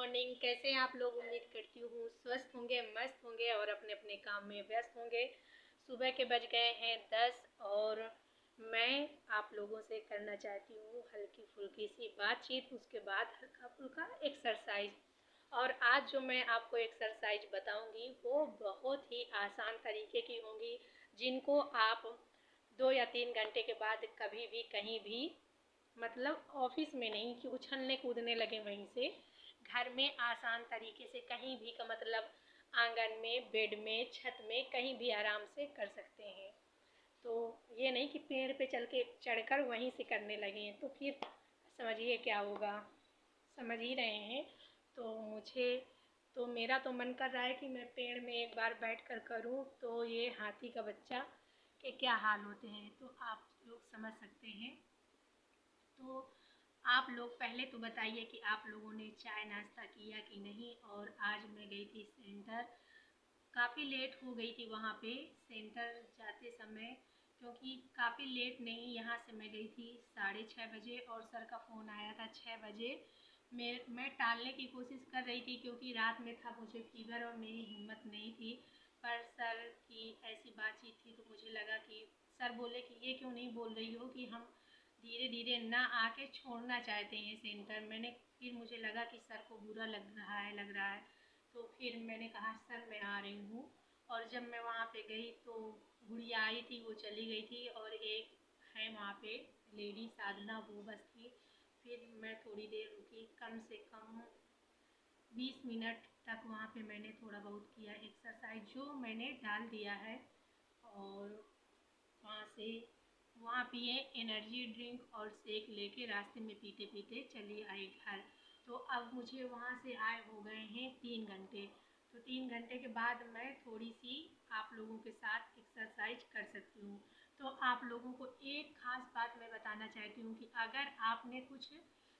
Morning. कैसे हैं आप लोग? उम्मीद करती हूँ स्वस्थ होंगे, मस्त होंगे और अपने अपने काम में व्यस्त होंगे। सुबह के बज गए हैं 10 और मैं आप लोगों से करना चाहती हूँ हल्की फुल्की सी बातचीत, उसके बाद हल्का फुल्का एक्सरसाइज। और आज जो मैं आपको एक्सरसाइज बताऊंगी वो बहुत ही आसान तरीके की होंगी, जिनको आप 2 या 3 घंटे के बाद कभी भी कहीं भी, मतलब ऑफिस में नहीं कि उछलने कूदने लगे वहीं से, घर में आसान तरीके से कहीं भी का मतलब आंगन में, बेड में, छत में, कहीं भी आराम से कर सकते हैं। तो ये नहीं कि पेड़ पे चढ़कर वहीं से करने लगे हैं, तो फिर समझिए क्या होगा। समझ ही रहे हैं। तो मेरा तो मन कर रहा है कि मैं पेड़ में एक बार बैठकर करूं, तो ये हाथी का बच्चा के क्या हाल होते हैं तो आप लोग समझ सकते हैं। तो आप लोग पहले तो बताइए कि आप लोगों ने चाय नाश्ता किया कि नहीं। और आज मैं गई थी सेंटर, काफ़ी लेट हो गई थी वहाँ पे सेंटर जाते समय, क्योंकि काफ़ी लेट नहीं, यहाँ से मैं गई थी 6:30 बजे और सर का फ़ोन आया था 6 बजे। मैं टालने की कोशिश कर रही थी क्योंकि रात में था, मुझे फीवर और मेरी हिम्मत नहीं थी। पर सर की ऐसी बातचीत थी तो मुझे लगा कि सर बोले कि ये क्यों नहीं बोल रही हो कि हम धीरे धीरे ना आके छोड़ना चाहते हैं सेंटर। फिर मुझे लगा कि सर को बुरा लग रहा है। तो फिर मैंने कहा सर मैं आ रही हूँ। और जब मैं वहाँ पे गई तो गुड़िया आई थी, वो चली गई थी और एक है वहाँ पे लेडी साधना, वो बस थी। फिर मैं थोड़ी देर रुकी, कम से कम 20 मिनट तक वहाँ पे मैंने थोड़ा बहुत किया एक्सरसाइज जो मैंने डाल दिया है। और वहाँ से वहाँ पिए एनर्जी ड्रिंक और शेक लेके रास्ते में पीते पीते चली आई घर। तो अब मुझे वहाँ से आए हो गए हैं 3 घंटे। तो 3 घंटे के बाद मैं थोड़ी सी आप लोगों के साथ एक्सरसाइज कर सकती हूँ। तो आप लोगों को एक ख़ास बात मैं बताना चाहती हूँ कि अगर आपने कुछ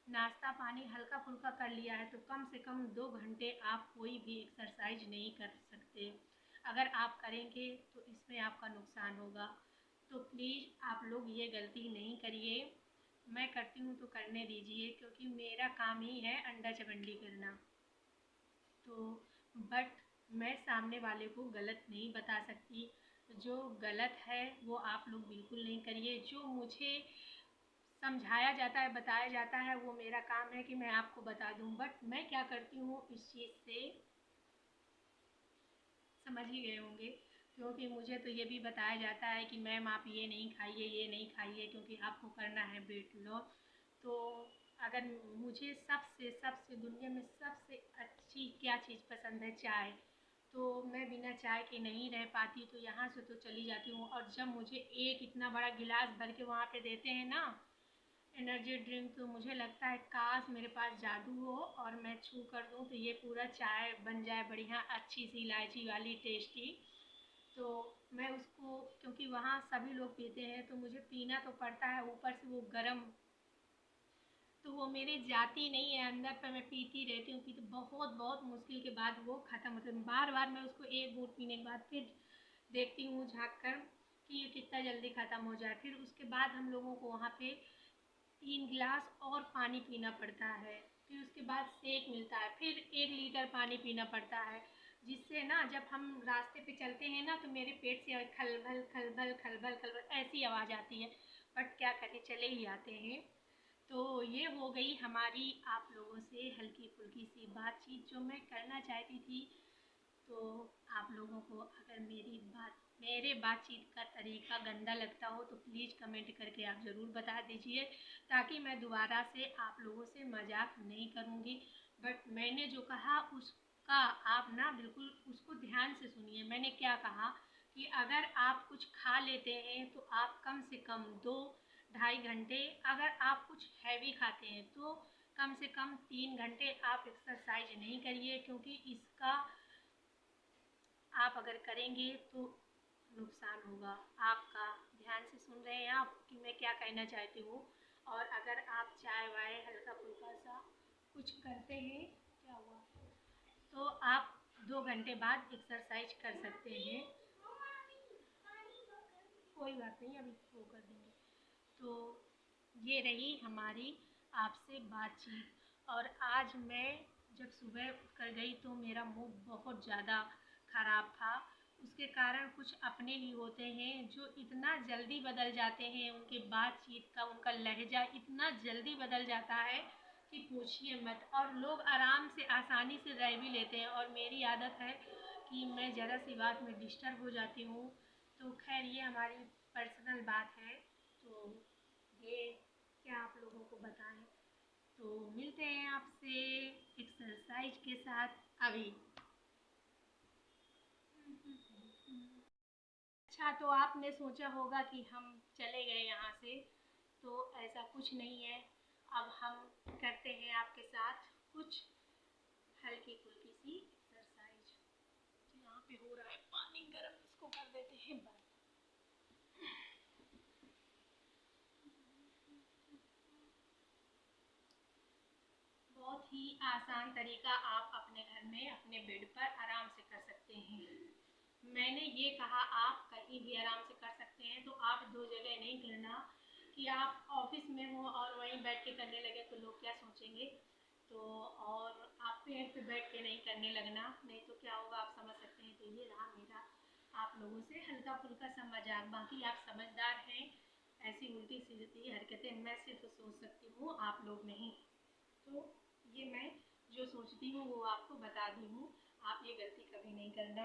नाश्ता पानी हल्का फुल्का कर लिया है तो कम से कम 2 घंटे आप कोई भी एक्सरसाइज नहीं कर सकते। अगर आप करेंगे तो इसमें आपका नुकसान होगा। तो प्लीज़ आप लोग ये गलती नहीं करिए। मैं करती हूँ तो करने दीजिए, क्योंकि मेरा काम ही है अंडा चवंडी करना। तो बट मैं सामने वाले को गलत नहीं बता सकती। जो गलत है वो आप लोग बिल्कुल नहीं करिए। जो मुझे समझाया जाता है, बताया जाता है, वो मेरा काम है कि मैं आपको बता दूं। बट मैं क्या करती हूँ इस चीज़ से समझ ही गए होंगे, क्योंकि मुझे तो ये भी बताया जाता है कि मैम आप ये नहीं खाइए, ये नहीं खाइए, क्योंकि आपको करना है वेट लॉस। तो अगर मुझे सबसे सबसे दुनिया में सबसे अच्छी क्या चीज़ पसंद है, चाय। तो मैं बिना चाय के नहीं रह पाती, तो यहाँ से तो चली जाती हूँ। और जब मुझे एक इतना बड़ा गिलास भर के वहाँ पे देते हैं ना एनर्जी ड्रिंक, तो मुझे लगता है काश मेरे पास जादू हो और मैं छू कर दूँ तो ये पूरा चाय बन जाए बढ़िया अच्छी सी इलायची वाली टेस्टी। तो मैं उसको, क्योंकि वहाँ सभी लोग पीते हैं तो मुझे पीना तो पड़ता है, ऊपर से वो गरम, तो वो मेरे जाती नहीं है अंदर, पर मैं पीती रहती हूँ। पीती बहुत बहुत मुश्किल के बाद वो ख़त्म होती है। बार बार मैं उसको एक घूंट पीने के बाद फिर देखती हूँ झाँक कर कि ये कितना जल्दी ख़त्म हो जाए। फिर उसके बाद हम लोगों को वहाँ पे 3 गिलास और पानी पीना पड़ता है। फिर उसके बाद शेक मिलता है, फिर 1 लीटर पानी पीना पड़ता है, जिससे ना जब हम रास्ते पे चलते हैं ना तो मेरे पेट से खलबल खलबल खलबल खलबल ऐसी आवाज़ आती है। बट क्या करें, चले ही आते हैं। तो ये हो गई हमारी आप लोगों से हल्की फुल्की सी बातचीत जो मैं करना चाहती थी। तो आप लोगों को अगर मेरे बातचीत का तरीका गंदा लगता हो तो प्लीज़ कमेंट करके आप ज़रूर बता दीजिए, ताकि मैं दोबारा से आप लोगों से मजाक नहीं करूँगी। बट मैंने जो कहा उसका आप ना बिल्कुल उसको ध्यान से सुनिए। मैंने क्या कहा कि अगर आप कुछ खा लेते हैं तो आप कम से कम 2 ढाई घंटे, अगर आप कुछ हैवी खाते हैं तो कम से कम 3 घंटे आप एक्सरसाइज नहीं करिए, क्योंकि इसका आप अगर करेंगे तो नुकसान होगा आपका। ध्यान से सुन रहे हैं आप कि मैं क्या कहना चाहती हूँ। और अगर आप चाय वाय हल्का फुल्का सा कुछ करते हैं, क्या हुआ, तो आप 2 घंटे बाद एक्सरसाइज कर सकते हैं। कोई बात नहीं, अभी वो कर देंगे। तो ये रही हमारी आपसे बातचीत। और आज मैं जब सुबह उठकर गई तो मेरा मूड बहुत ज़्यादा ख़राब था। उसके कारण कुछ अपने ही होते हैं जो इतना जल्दी बदल जाते हैं, उनकी बातचीत का उनका लहज़ा इतना जल्दी बदल जाता है कि पूछिए मत। और लोग आराम से आसानी से रह भी लेते हैं, और मेरी आदत है कि मैं ज़रा सी बात में डिस्टर्ब हो जाती हूँ। तो खैर ये हमारी पर्सनल बात है, तो ये क्या आप लोगों को बताएं। तो मिलते हैं आपसे एक्सरसाइज के साथ अभी। अच्छा, तो आपने सोचा होगा कि हम चले गए यहाँ से, तो ऐसा कुछ नहीं है। अब हम करते हैं आपके साथ कुछ हल्की फुल्की सी एक्सरसाइज। यहाँ पे हो रहा है पानी गर्म, इसको कर देते हैं बंद। बहुत ही आसान तरीका, आप अपने घर में अपने बेड पर आराम से कर सकते हैं। मैंने ये कहा आप कहीं भी आराम से कर सकते हैं, तो आप दो जगह नहीं करना कि आप ऑफिस में हो और वहीं बैठ के करने लगे तो लोग क्या सोचेंगे। तो और आप पेड़ पे बैठ के नहीं करने लगना, नहीं तो क्या होगा आप समझ सकते हैं। तो ये रहा मेरा आप लोगों से हल्का फुल्का सा मजाक। बाकी आप समझदार हैं, ऐसी उल्टी सीधी हरकतें मैं सिर्फ सोच सकती हूँ, आप लोग नहीं। तो ये मैं जो सोचती हूँ वो आपको बता दी हूँ, आप ये गलती कभी नहीं करना।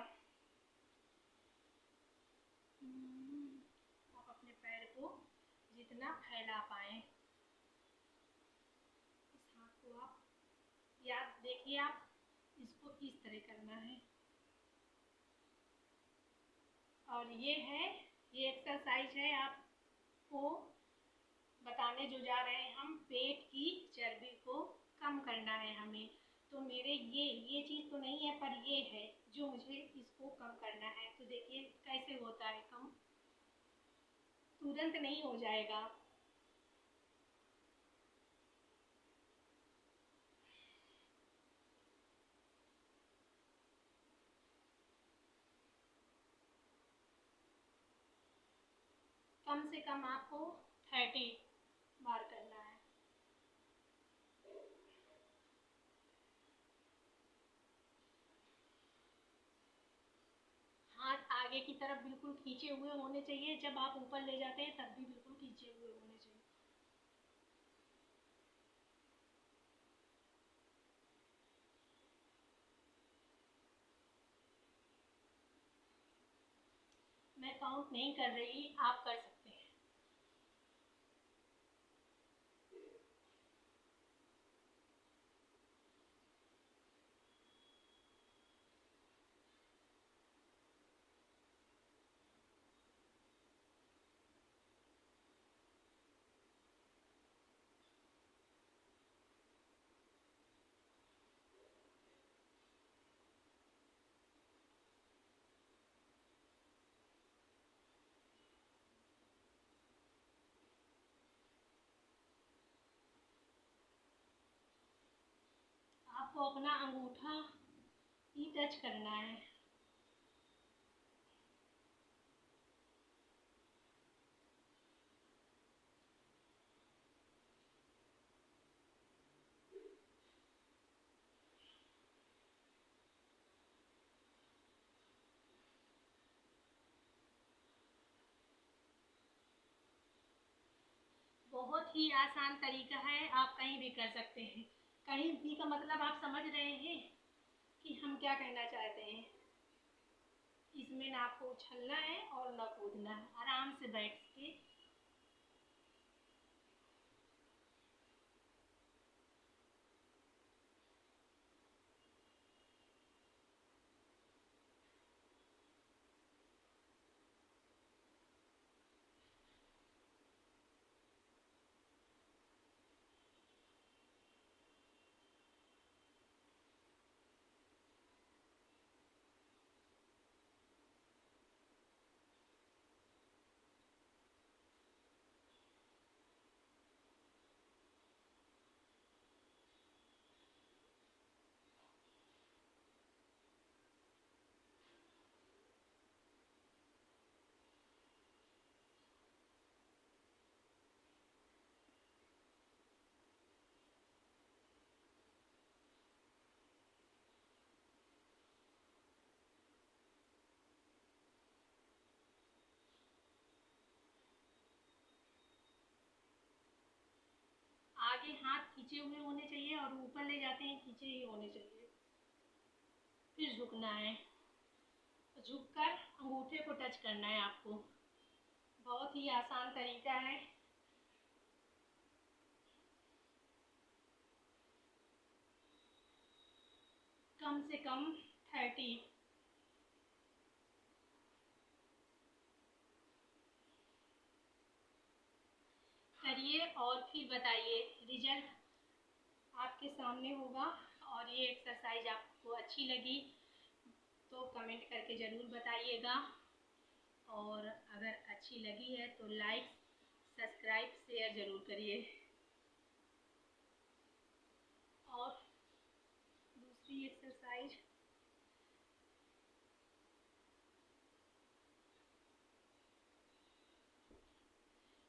आप अपने पैर को जितना फैला पाए, इस हाथ को आप याद देखिए, आप इसको इस तरह करना है। और ये एक्सरसाइज है आपको बताने जो जा रहे हैं हम, पेट की चर्बी को कम करना है हमें। तो मेरे ये चीज़ तो नहीं है, पर ये है जो मुझे इसको कम करना है। तो देखिए कैसे होता है कम, तुरंत नहीं हो जाएगा। कम से कम आपको 30 बार करना है। हाथ आगे की तरफ बिल्कुल खींचे हुए होने चाहिए, जब आप ऊपर ले जाते हैं तब भी बिल्कुल खींचे हुए होने चाहिए। मैं काउंट नहीं कर रही, आप कर सकते हैं। आपको अपना अंगूठा ही टच करना है। बहुत ही आसान तरीका है, आप कहीं भी कर सकते हैं। कहीं भी का मतलब आप समझ रहे हैं कि हम क्या कहना चाहते हैं। इसमें ना आपको उछलना है और ना कूदना है, आराम से बैठ के। आगे हाथ खींचे हुए होने चाहिए और ऊपर ले जाते हैं खींचे ही होने चाहिए। फिर झुकना है, झुककर अंगूठे को टच करना है आपको। बहुत ही आसान तरीका है। कम से कम 30। करिए और फिर बताइए, रिजल्ट आपके सामने होगा। और ये एक्सरसाइज आपको अच्छी लगी तो कमेंट करके ज़रूर बताइएगा। और अगर अच्छी लगी है तो लाइक, सब्सक्राइब, शेयर ज़रूर करिए। और दूसरी एक्सरसाइज,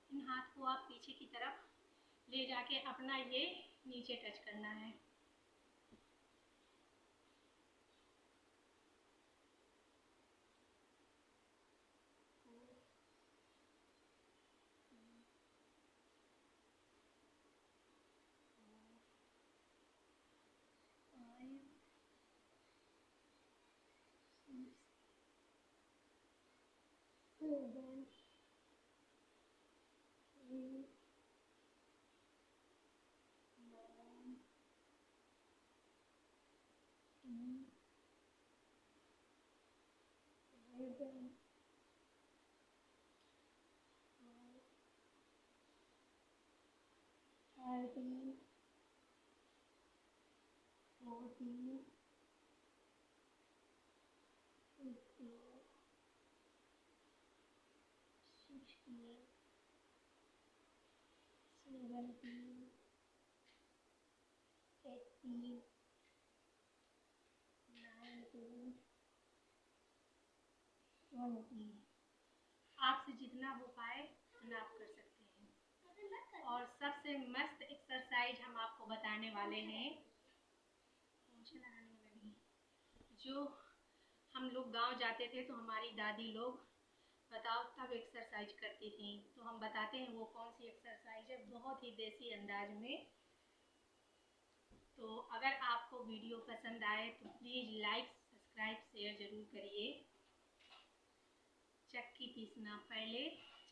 इन हाथ को आप पीछे की तरफ ले जाके अपना ये नीचे टच करना है। आपसे जितना हो पाए उतना आप कर सकते हैं। और सबसे मस्त एक्सरसाइज हम आपको बताने वाले हैं, मुझे लगाने वाला नहीं, जो हम लोग गांव जाते थे तो हमारी दादी लोग बताओ तब एक्सरसाइज करती थी। तो हम बताते हैं वो कौन सी एक्सरसाइज है, बहुत ही देसी अंदाज में। तो अगर आपको वीडियो पसंद आए तो प्लीज़ लाइक, सब्सक्राइब, शेयर ज़रूर करिए। चक्की पीसना, पहले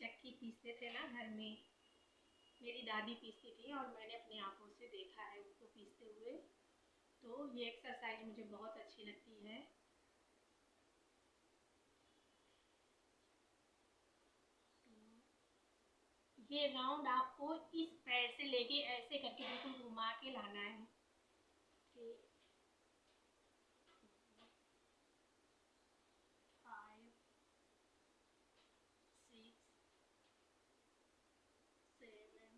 चक्की पीसते थे ना घर में, मेरी दादी पीसती थी और मैंने अपनी आंखों से देखा है उसको पीसते हुए। तो ये एक्सरसाइज मुझे बहुत अच्छी लगती है। ये राउंड आपको इस पैर से लेके ऐसे करके बिल्कुल घुमा के लाना है। ठीक, 5, 6, 7,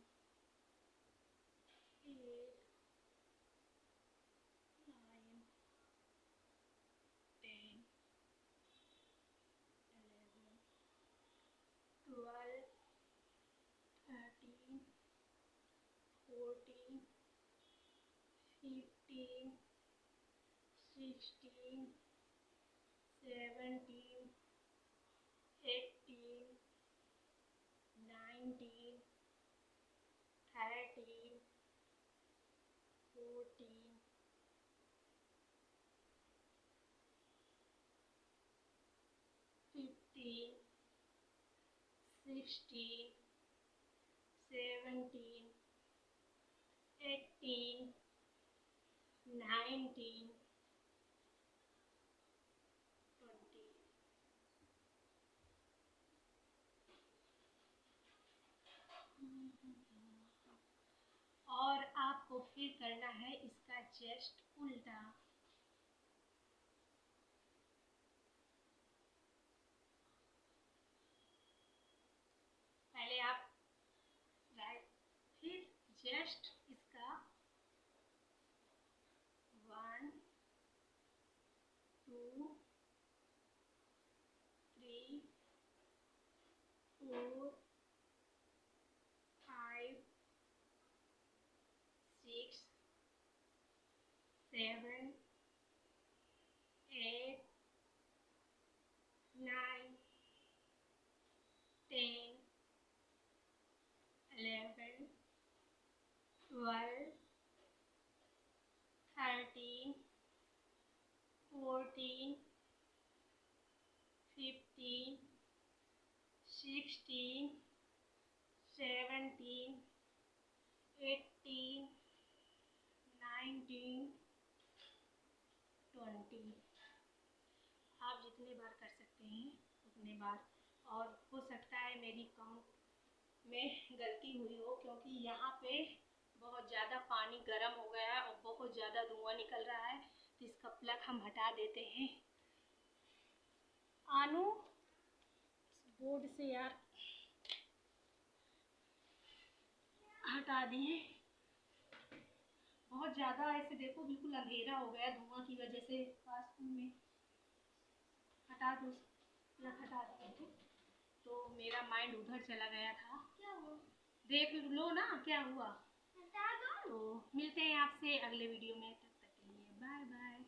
8, 9, 10, 11, 12, 13, 14, 15, 16, 17, 18, 19, 13, 14, 15, 16, 17, 18, 19, 20। और आपको फिर करना है इसका जस्ट उल्टा। पहले आप राइट, फिर जस्ट इसका 1, 2, 3, 4, 5, 6, 7, 8, 9, 10, 11, 12, 13, 14, 15, 16, 17, 18, 19, 20। आप जितने बार कर सकते हैं उतने बार। और हो सकता है मेरी काउंट में गलती हुई हो, क्योंकि यहाँ पे बहुत ज़्यादा पानी गर्म हो गया है और बहुत ज़्यादा धुआं निकल रहा है। तो इसका प्लग हम हटा देते हैं। आनू बोर्ड से यार हटा दिए। बहुत ज़्यादा ऐसे देखो बिल्कुल अंधेरा हो गया धुआं की वजह से। वाशरूम में हटा दो, प्लग हटा दिए तो मेरा माइंड उधर चला गया था। क्या हुआ? देख लो ना क्या हुआ। तो मिलते हैं आपसे अगले वीडियो में, तब तक के लिए बाय बाय।